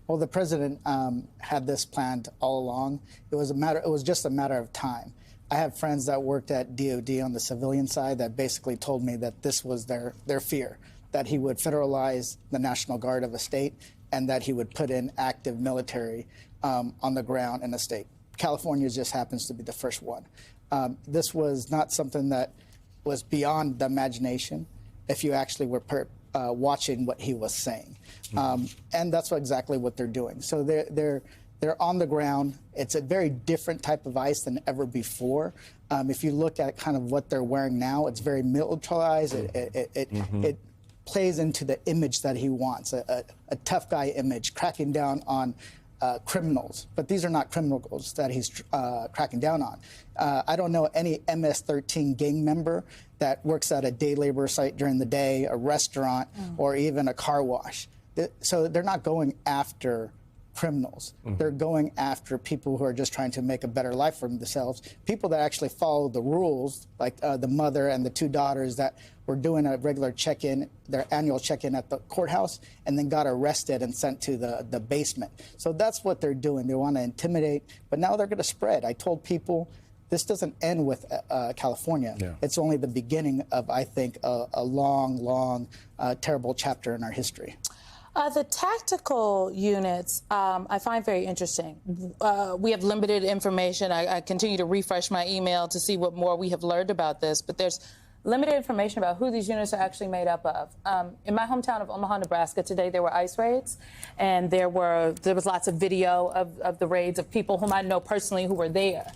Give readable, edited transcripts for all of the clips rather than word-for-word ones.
Well, the president had this planned all along. It was just a matter of time. I have friends that worked at DOD on the civilian side that basically told me that this was their fear, that he would federalize the National Guard of a state and that he would put in active military on the ground in a state. California just happens to be the first one. This was not something that was beyond the imagination if you actually were watching what he was saying. And that's exactly what they're doing. So they're on the ground. It's a very different type of ICE than ever before. If you look at kind of what they're wearing now, it's very militarized. It plays into the image that he wants, a tough guy image, cracking down on criminals. But these are not criminals that he's cracking down on. I don't know any MS-13 gang member that works at a day labor site during the day, a restaurant, or even a car wash. So they're not going after criminals. They're going after people who are just trying to make a better life for themselves, people that actually follow the rules, like the mother and the two daughters that were doing a regular check-in, their annual check-in at the courthouse, and then got arrested and sent to the basement. So that's what they're doing. They want to intimidate, but now they're going to spread. I told people this doesn't end with California. Yeah. It's only the beginning of, I think, a long, terrible chapter in our history. The tactical units, I find very interesting. We have limited information. I continue to refresh my email to see what more we have learned about this, but there's limited information about who these units are actually made up of. In my hometown of Omaha, Nebraska, today there were ICE raids, and there was lots of video of the raids of people whom I know personally who were there.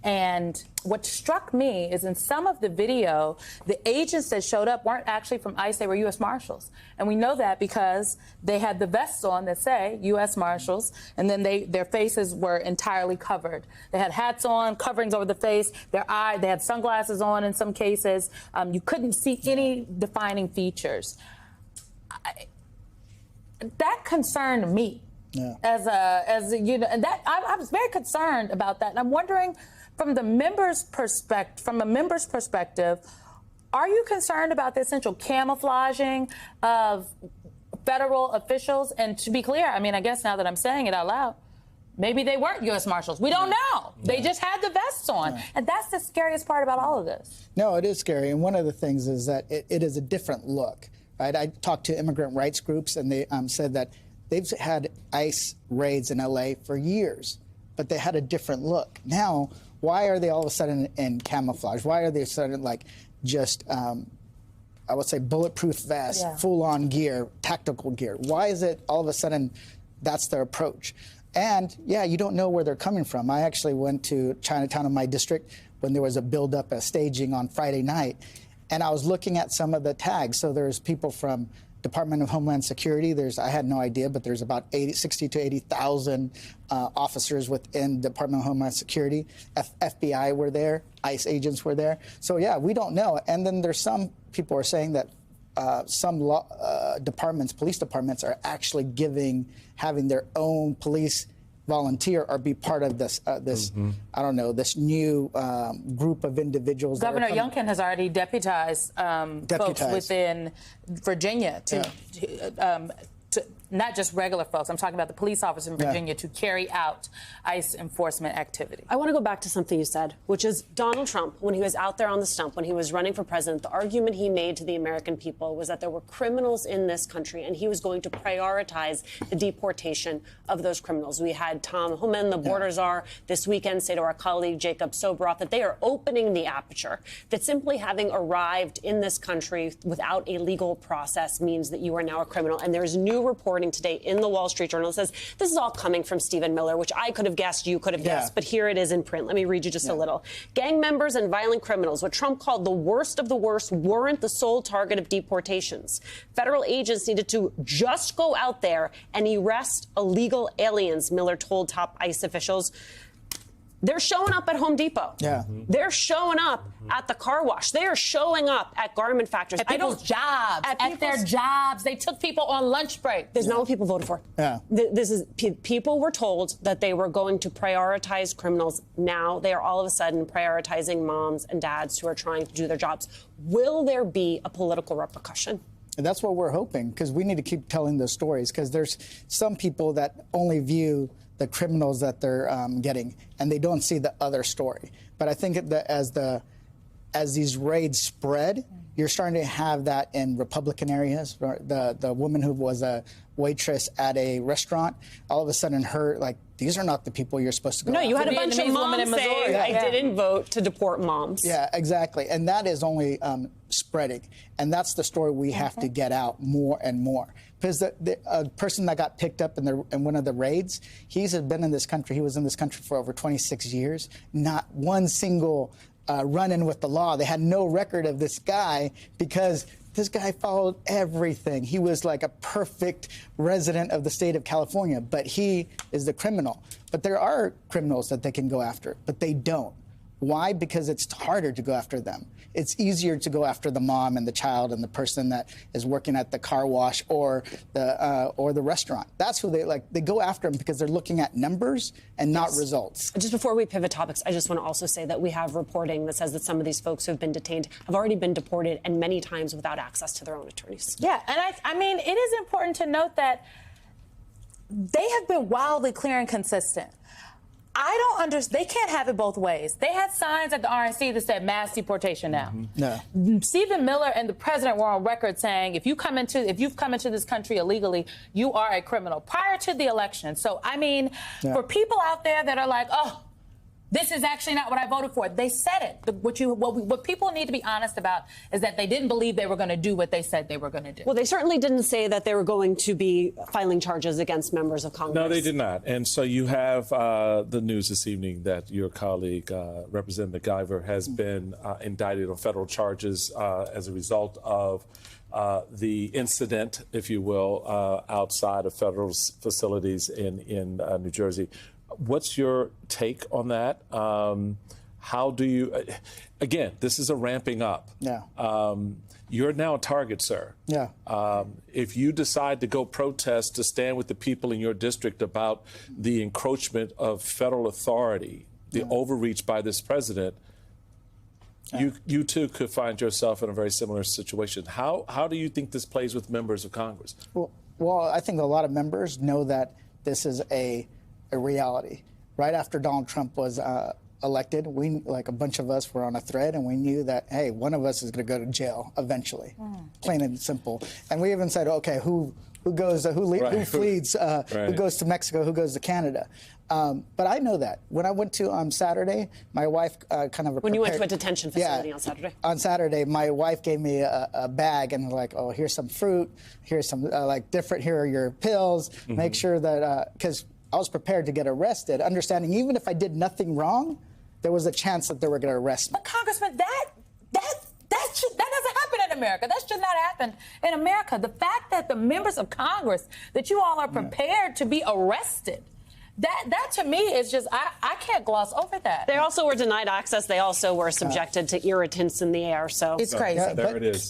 And what struck me is in some of the video, the agents that showed up weren't actually from ICE, they were U.S. Marshals. And we know that because they had the vests on that say U.S. Marshals, and then their faces were entirely covered. They had hats on, coverings over the face, they had sunglasses on in some cases. You couldn't see any defining features. That concerned me. Yeah. And that I was very concerned about that. And I'm wondering, from a member's perspective, are you concerned about the essential camouflaging of federal officials? And to be clear, I mean, I guess now that I'm saying it out loud, maybe they weren't U.S. Marshals. We don't know. They just had the vests on. And that's the scariest part about all of this. No, it is scary. And one of the things is that it is a different look. Right? I talked to immigrant rights groups, and they said that they've had ICE raids in L.A. for years, but they had a different look. Now, why are they all of a sudden in camouflage? Why are they suddenly like just, I would say, bulletproof vests, full-on gear, tactical gear? Why is it all of a sudden that's their approach? And, yeah, you don't know where they're coming from. I actually went to Chinatown in my district when there was a build-up, a staging on Friday night, and I was looking at some of the tags. So there's people from Department of Homeland Security. I had no idea, but there's about 60 to 80,000 officers within Department of Homeland Security. FBI were there. ICE agents were there. So, yeah, we don't know. And then there's some people are saying that some police departments are actually having their own police volunteer or be part of this, I don't know, this new group of individuals. Governor Youngkin has already deputized folks within Virginia to not just regular folks. I'm talking about the police officers in Virginia to carry out ICE enforcement activity. I want to go back to something you said, which is Donald Trump, when he was out there on the stump, when he was running for president, the argument he made to the American people was that there were criminals in this country and he was going to prioritize the deportation of those criminals. We had Tom Homan, the border czar, this weekend say to our colleague Jacob Sobroff that they are opening the aperture, that simply having arrived in this country without a legal process means that you are now a criminal. And there's new reporting today in the Wall Street Journal. It says this is all coming from Stephen Miller, which I could have guessed, you could have guessed, but here it is in print. Let me read you just a little. Gang members and violent criminals, what Trump called the worst of the worst, weren't the sole target of deportations. Federal agents needed to just go out there and arrest illegal aliens, Miller told top ICE officials. They're showing up at Home Depot. They're showing up at the car wash. They are showing up at garment factories. At people's jobs. At their jobs. They took people on lunch break. There's not what people voted for. People were told that they were going to prioritize criminals. Now they are all of a sudden prioritizing moms and dads who are trying to do their jobs. Will there be a political repercussion? And that's what we're hoping, because we need to keep telling those stories, because there's some people that only view the criminals that they're getting, and they don't see the other story. But I think that as these raids spread, you're starting to have that in Republican areas. The woman who was a waitress at a restaurant, all of a sudden these are not the people you're supposed to go No, you had The a bunch of Vietnamese woman moms in saying, Missouri. I Yeah. didn't vote to deport moms. Yeah, exactly. And that is only spreading. And that's the story we have to get out more and more. Because the person that got picked up in one of the raids, he's been in this country. He was in this country for over 26 years. Not one single run-in with the law. They had no record of this guy because this guy followed everything. He was like a perfect resident of the state of California, but he is the criminal. But there are criminals that they can go after, but they don't. Why? Because it's harder to go after them. It's easier to go after the mom and the child and the person that is working at the car wash or the restaurant. That's who they go after them because they're looking at numbers and not results. Just before we pivot topics, I just want to also say that we have reporting that says that some of these folks who have been detained have already been deported, and many times without access to their own attorneys. Yeah, and I mean, it is important to note that they have been wildly clear and consistent. I don't understand. They can't have it both ways. They had signs at the RNC that said mass deportation now. No. Stephen Miller and the president were on record saying if you've come into this country illegally, you are a criminal prior to the election. So I mean, for people out there that are like, oh, this is actually not what I voted for. They said it. What people need to be honest about is that they didn't believe they were going to do what they said they were going to do. Well, they certainly didn't say that they were going to be filing charges against members of Congress. No, they did not. And so you have the news this evening that your colleague, Representative McIver, has been indicted on federal charges as a result of the incident, if you will, outside of federal facilities in New Jersey. What's your take on that? How do you, again, this is a ramping up. Yeah. You're now a target, sir. Yeah. If you decide to go protest, to stand with the people in your district about the encroachment of federal authority, the overreach by this president, you too could find yourself in a very similar situation. How do you think this plays with members of Congress? Well, I think a lot of members know that this is a reality. Right after Donald Trump was elected, a bunch of us were on a thread, and we knew that, hey, one of us is going to go to jail eventually, plain and simple. And we even said, okay, who flees, who goes to Mexico, who goes to Canada. But I know that. When I went to Saturday, my wife When you went to a detention facility on Saturday? On Saturday, my wife gave me a bag and like, oh, here's some fruit, here's some here are your pills. Make sure that, because I was prepared to get arrested, understanding even if I did nothing wrong, there was a chance that they were going to arrest me. But Congressman, that doesn't happen in America. That should not happen in America. The fact that the members of Congress, that you all are prepared to be arrested, that to me is just, I can't gloss over that. They also were denied access. They also were subjected to irritants in the air. So it's crazy. There it is.